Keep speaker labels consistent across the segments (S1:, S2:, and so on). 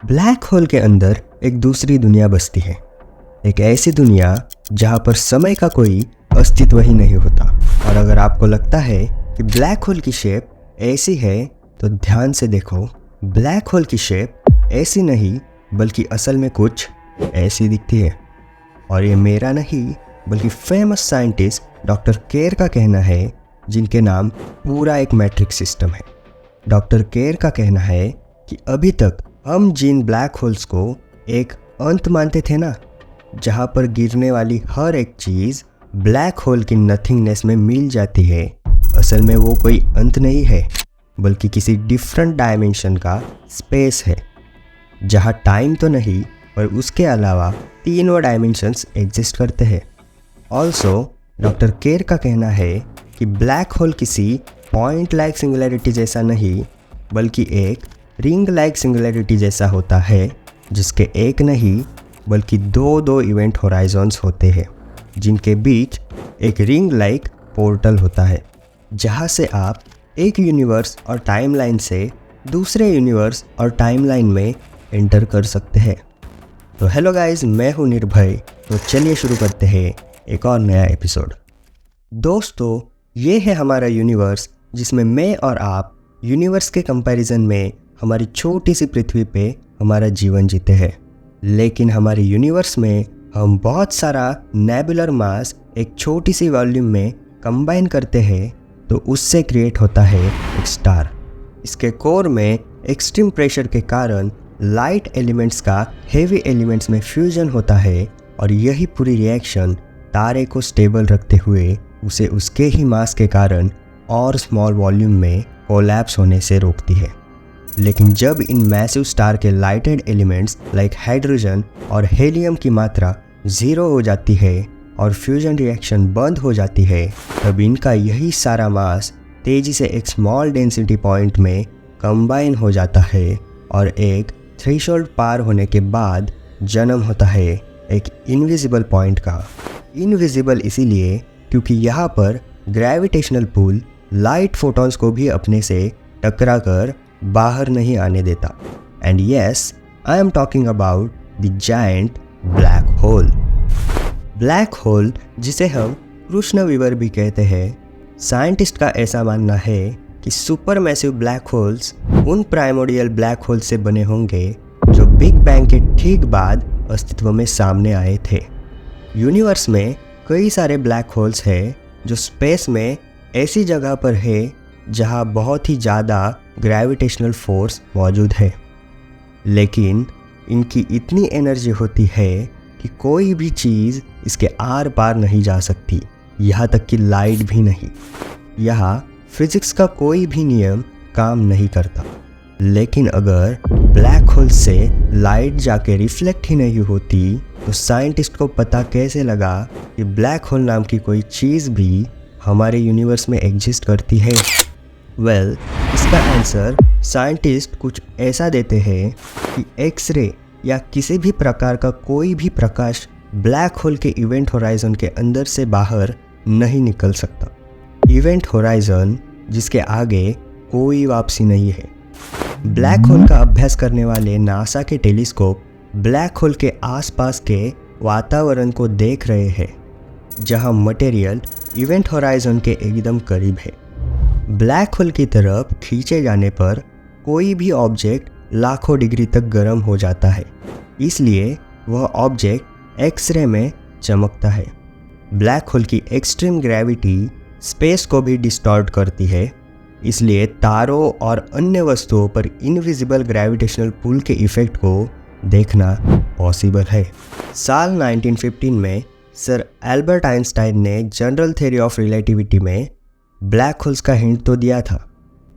S1: Black hole के अंदर एक दूसरी दुनिया बसती है। एक ऐसी दुनिया जहाँ पर समय का कोई अस्तित्व ही नहीं होता। और अगर आपको लगता है कि ब्लैक होल की शेप ऐसी है तो ध्यान से देखो, ब्लैक होल की शेप ऐसी नहीं बल्कि असल में कुछ ऐसी दिखती है। और ये मेरा नहीं बल्कि फेमस साइंटिस्ट डॉक्टर केर का कहना है, जिनके नाम पूरा एक मैट्रिक्स सिस्टम है। डॉक्टर केर का कहना है कि अभी तक हम जिन ब्लैक होल्स को एक अंत मानते थे ना, जहाँ पर गिरने वाली हर एक चीज़ ब्लैक होल की नथिंगनेस में मिल जाती है, असल में वो कोई अंत नहीं है बल्कि किसी डिफरेंट डायमेंशन का स्पेस है, जहाँ टाइम तो नहीं पर उसके अलावा तीनों डायमेंशंस एग्जिस्ट करते हैं। ऑल्सो डॉक्टर केर का कहना है कि ब्लैक होल किसी पॉइंट लाइक सिंगुलैरिटी जैसा नहीं बल्कि एक रिंग लाइक सिंगुलैरिटी जैसा होता है, जिसके एक नहीं बल्कि दो इवेंट होराइजन्स होते हैं, जिनके बीच एक रिंग लाइक पोर्टल होता है, जहाँ से आप एक यूनिवर्स और टाइमलाइन से दूसरे यूनिवर्स और टाइमलाइन में एंटर कर सकते हैं। तो हेलो गाइस, मैं हूँ निर्भय। तो चलिए शुरू करते हैं एक और नया एपिसोड। दोस्तों, ये है हमारा यूनिवर्स, जिसमें मैं और आप यूनिवर्स के कंपैरिजन में हमारी छोटी सी पृथ्वी पे हमारा जीवन जीते हैं। लेकिन हमारे यूनिवर्स में हम बहुत सारा नेबुलर मास एक छोटी सी वॉल्यूम में कंबाइन करते हैं, तो उससे क्रिएट होता है एक स्टार। इसके कोर में एक्सट्रीम प्रेशर के कारण लाइट एलिमेंट्स का हेवी एलिमेंट्स में फ्यूजन होता है, और यही पूरी रिएक्शन तारे को स्टेबल रखते हुए उसे उसके ही मास के कारण और स्मॉल वॉल्यूम में कोलैप्स होने से रोकती है। लेकिन जब इन मैसिव स्टार के लाइटेड एलिमेंट्स लाइक हाइड्रोजन और हेलियम की मात्रा ज़ीरो हो जाती है और फ्यूजन रिएक्शन बंद हो जाती है, तब इनका यही सारा मास तेज़ी से एक स्मॉल डेंसिटी पॉइंट में कंबाइन हो जाता है, और एक थ्रेशोल्ड पार होने के बाद जन्म होता है एक इनविजिबल पॉइंट का। इनविजिबल इसीलिए क्योंकि यहाँ पर ग्रेविटेशनल पुल लाइट फोटॉन्स को भी अपने से टकरा कर बाहर नहीं आने देता। And yes, I am talking about the giant black hole. Black hole, जिसे हम कृष्ण विवर भी कहते हैं, साइंटिस्ट का ऐसा मानना है कि सुपर मैसिव ब्लैक होल्स उन प्राइमोर्डियल ब्लैक होल से बने होंगे जो बिग बैंग के ठीक बाद अस्तित्व में सामने आए थे। यूनिवर्स में कई सारे ब्लैक होल्स हैं जो स्पेस में ऐसी जगह पर है जहाँ बहुत ही ज़्यादा ग्रेविटेशनल फोर्स मौजूद है, लेकिन इनकी इतनी एनर्जी होती है कि कोई भी चीज़ इसके आर पार नहीं जा सकती, यहाँ तक कि लाइट भी नहीं। यहाँ फिजिक्स का कोई भी नियम काम नहीं करता। लेकिन अगर ब्लैक होल से लाइट जाके रिफ्लेक्ट ही नहीं होती, तो साइंटिस्ट को पता कैसे लगा कि ब्लैक होल नाम की कोई चीज़ भी हमारे यूनिवर्स में एग्जिस्ट करती है? वेल, इसका आंसर साइंटिस्ट कुछ ऐसा देते हैं कि एक्सरे या किसी भी प्रकार का कोई भी प्रकाश ब्लैक होल के इवेंट होराइजन के अंदर से बाहर नहीं निकल सकता। इवेंट होराइजन जिसके आगे कोई वापसी नहीं है। ब्लैक होल का अभ्यास करने वाले नासा के टेलीस्कोप ब्लैक होल के आसपास के वातावरण को देख रहे हैं, जहां मटेरियल इवेंट होराइजन के एकदम करीब है। ब्लैक होल की तरफ खींचे जाने पर कोई भी ऑब्जेक्ट लाखों डिग्री तक गर्म हो जाता है, इसलिए वह ऑब्जेक्ट एक्सरे में चमकता है। ब्लैक होल की एक्सट्रीम ग्रेविटी स्पेस को भी डिस्टॉर्ट करती है, इसलिए तारों और अन्य वस्तुओं पर इनविजिबल ग्रेविटेशनल पुल के इफ़ेक्ट को देखना पॉसिबल है। साल 1915 में सर एल्बर्ट आइंस्टाइन ने जनरल थ्योरी ऑफ रिलेटिविटी में ब्लैक होल्स का हिंट तो दिया था,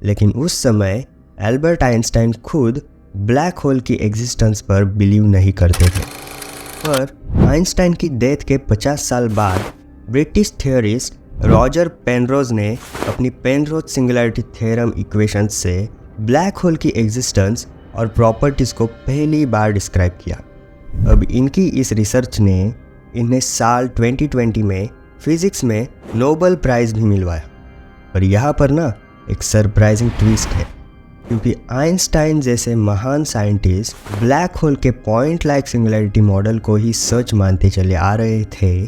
S1: लेकिन उस समय एल्बर्ट आइंस्टाइन खुद ब्लैक होल की एग्जिस्टेंस पर बिलीव नहीं करते थे। पर आइंस्टाइन की डेथ के 50 साल बाद ब्रिटिश थियोरिस्ट रॉजर पेनरोज ने अपनी पेनरोज सिंगुलैरिटी थ्योरम इक्वेशंस से ब्लैक होल की एग्जिस्टेंस और प्रॉपर्टीज़ को पहली बार डिस्क्राइब किया। अब इनकी इस रिसर्च ने इन्हें साल 2020 में फिज़िक्स में नोबेल प्राइज़ भी मिलवाया। पर यहाँ पर ना एक सरप्राइजिंग ट्विस्ट है। क्योंकि आइंस्टाइन जैसे महान साइंटिस्ट ब्लैक होल के पॉइंट लाइक सिंगुलैरिटी मॉडल को ही सच मानते चले आ रहे थे,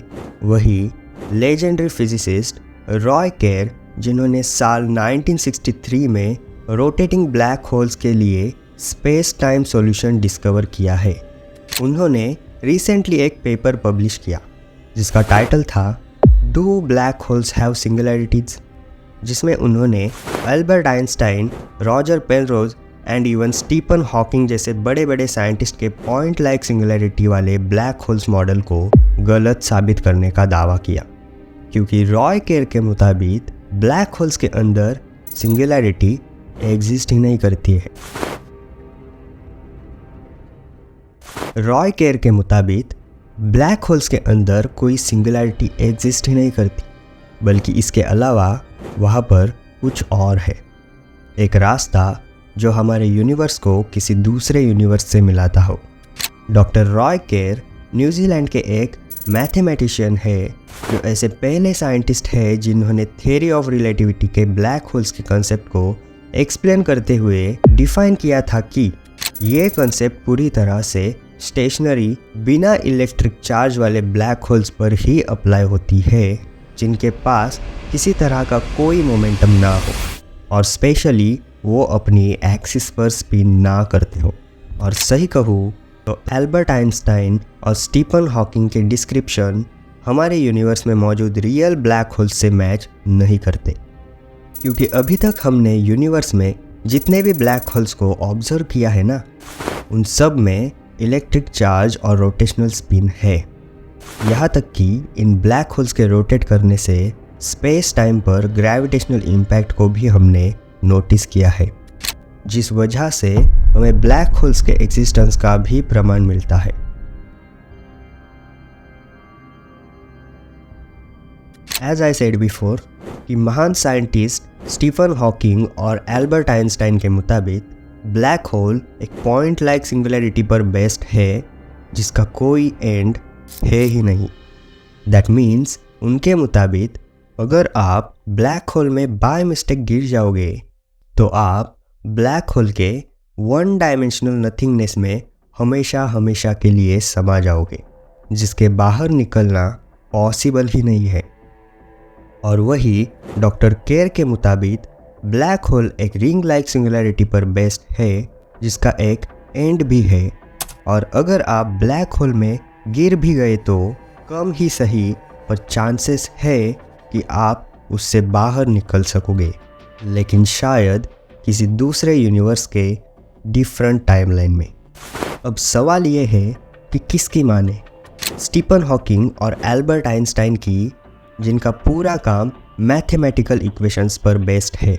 S1: वही लेजेंडरी फिजिसिस्ट रॉय केर, जिन्होंने साल 1963 में रोटेटिंग ब्लैक होल्स के लिए स्पेस टाइम सॉल्यूशन डिस्कवर किया है, उन्होंने रिसेंटली एक पेपर पब्लिश किया जिसका टाइटल था do black holes have singularities, जिसमें उन्होंने Albert Einstein, Roger Penrose and even Stephen Hawking जैसे बड़े बड़े साइंटिस्ट के पॉइंट लाइक सिंगुलैरिटी वाले ब्लैक होल्स मॉडल को गलत साबित करने का दावा किया, क्योंकि रॉय केर के मुताबिक ब्लैक होल्स के अंदर सिंगुलैरिटी एग्जिस्ट ही नहीं करती है। रॉय केर के मुताबिक ब्लैक होल्स के अंदर कोई सिंगुलैरिटी एग्जिस्ट ही नहीं करती, बल्कि इसके अलावा वहाँ पर कुछ और है, एक रास्ता जो हमारे यूनिवर्स को किसी दूसरे यूनिवर्स से मिलाता हो। डॉक्टर रॉय केर न्यूजीलैंड के एक मैथमेटिशियन है जो ऐसे पहले साइंटिस्ट है जिन्होंने थ्योरी ऑफ रिलेटिविटी के ब्लैक होल्स के कंसेप्ट को एक्सप्लेन करते हुए डिफाइन किया था कि ये कंसेप्ट पूरी तरह से स्टेशनरी बिना इलेक्ट्रिक चार्ज वाले ब्लैक होल्स पर ही अप्लाई होती है, जिनके पास किसी तरह का कोई मोमेंटम ना हो और स्पेशली वो अपनी एक्सिस पर स्पिन ना करते हो। और सही कहूँ तो एल्बर्ट आइंस्टाइन और स्टीफन हॉकिंग के डिस्क्रिप्शन हमारे यूनिवर्स में मौजूद रियल ब्लैक होल्स से मैच नहीं करते, क्योंकि अभी तक हमने यूनिवर्स में जितने भी ब्लैक होल्स को ऑब्जर्व किया है ना, उन सब में इलेक्ट्रिक चार्ज और रोटेशनल स्पिन है। यहाँ तक कि इन ब्लैक होल्स के रोटेट करने से स्पेस टाइम पर ग्रेविटेशनल इम्पैक्ट को भी हमने नोटिस किया है, जिस वजह से हमें ब्लैक होल्स के एग्जिस्टेंस का भी प्रमाण मिलता है। एज आई सेड बिफोर कि महान साइंटिस्ट स्टीफन हॉकिंग और एल्बर्ट आइंस्टाइन के मुताबिक ब्लैक होल एक पॉइंट लाइक सिंगुलैरिटी पर बेस्ड है जिसका कोई एंड है ही नहीं। दैट मीन्स उनके मुताबिक अगर आप ब्लैक होल में बाय मिस्टेक गिर जाओगे तो आप ब्लैक होल के वन डायमेंशनल नथिंगनेस में हमेशा हमेशा के लिए समा जाओगे, जिसके बाहर निकलना पॉसिबल ही नहीं है। और वही डॉक्टर केर के मुताबिक ब्लैक होल एक रिंग लाइक सिंगुलैरिटी पर बेस्ड है जिसका एक एंड भी है, और अगर आप ब्लैक होल में गिर भी गए तो कम ही सही पर चांसेस है कि आप उससे बाहर निकल सकोगे, लेकिन शायद किसी दूसरे यूनिवर्स के डिफरेंट टाइमलाइन में। अब सवाल ये है कि किसकी माने, स्टीफन हॉकिंग और एल्बर्ट आइंस्टाइन की, जिनका पूरा काम मैथमेटिकल इक्वेशंस पर बेस्ड है,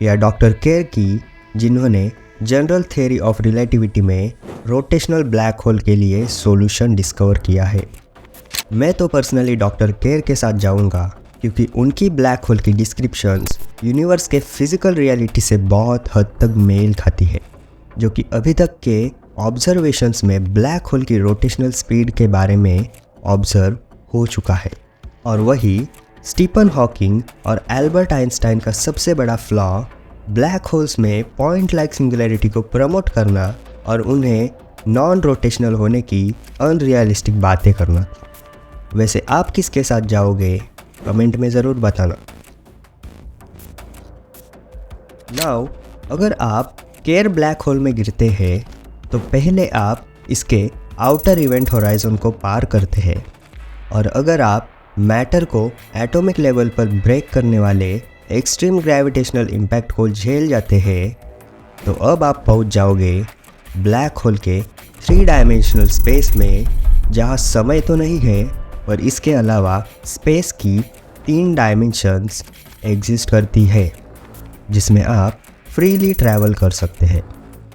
S1: या डॉक्टर केर की, जिन्होंने जनरल थ्योरी ऑफ रिलेटिविटी में रोटेशनल ब्लैक होल के लिए सॉल्यूशन डिस्कवर किया है। मैं तो पर्सनली डॉक्टर केर के साथ जाऊंगा, क्योंकि उनकी ब्लैक होल की डिस्क्रिप्शंस यूनिवर्स के फिजिकल रियलिटी से बहुत हद तक मेल खाती है, जो कि अभी तक के ऑब्जर्वेशंस में ब्लैक होल की रोटेशनल स्पीड के बारे में ऑब्जर्व हो चुका है। और वही स्टीफन हॉकिंग और एल्बर्ट आइंस्टाइन का सबसे बड़ा फ्लॉ ब्लैक होल्स में पॉइंट लाइक सिंगुलैरिटी को प्रमोट करना और उन्हें नॉन रोटेशनल होने की अनरियलिस्टिक बातें करना। वैसे आप किसके साथ जाओगे, कमेंट में ज़रूर बताना। नाउ अगर आप केर ब्लैक होल में गिरते हैं तो पहले आप इसके आउटर इवेंट होराइजन को पार करते हैं, और अगर आप मैटर को एटॉमिक लेवल पर ब्रेक करने वाले एक्सट्रीम ग्रेविटेशनल इम्पैक्ट को झेल जाते हैं, तो अब आप पहुंच जाओगे ब्लैक होल के 3 डायमेंशनल स्पेस में, जहां समय तो नहीं है पर इसके अलावा स्पेस की 3 डायमेंशंस एग्जिस्ट करती है, जिसमें आप फ्रीली ट्रैवल कर सकते हैं।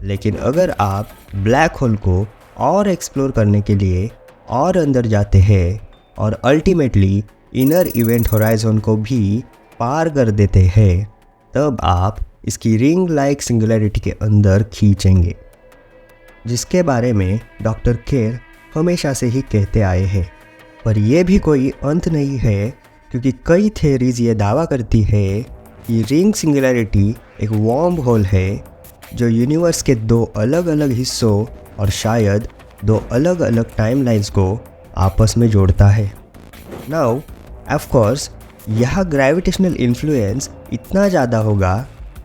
S1: लेकिन अगर आप ब्लैक होल को और एक्सप्लोर करने के लिए और अंदर जाते हैं और अल्टीमेटली इनर इवेंट होराइजन को भी पार कर देते हैं, तब आप इसकी रिंग लाइक सिंगुलैरिटी के अंदर खींचेंगे, जिसके बारे में डॉक्टर केर हमेशा से ही कहते आए हैं। पर यह भी कोई अंत नहीं है, क्योंकि कई थ्योरीज ये दावा करती है कि रिंग सिंगुलैरिटी एक वार्म होल है जो यूनिवर्स के दो अलग अलग हिस्सों और शायद दो अलग अलग टाइमलाइंस को आपस में जोड़ता है। नाउ ऑफ कोर्स यह ग्रेविटेशनल इन्फ्लुएंस इतना ज़्यादा होगा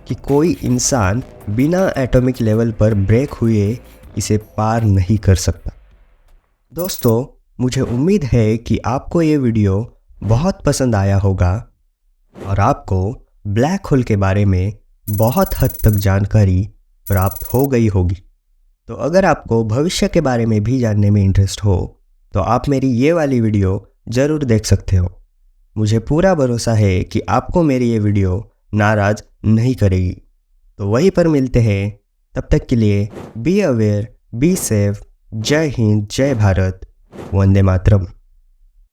S1: कि कोई इंसान बिना एटॉमिक लेवल पर ब्रेक हुए इसे पार नहीं कर सकता। दोस्तों, मुझे उम्मीद है कि आपको ये वीडियो बहुत पसंद आया होगा और आपको ब्लैक होल के बारे में बहुत हद तक जानकारी प्राप्त हो गई होगी। तो अगर आपको भविष्य के बारे में भी जानने में इंटरेस्ट हो तो आप मेरी ये वाली वीडियो ज़रूर देख सकते हो। मुझे पूरा भरोसा है कि आपको मेरी ये वीडियो नाराज़ नहीं करेगी। तो वहीं पर मिलते हैं, तब तक के लिए बी अवेयर, बी सेफ। जय हिंद, जय भारत, वंदे मातरम।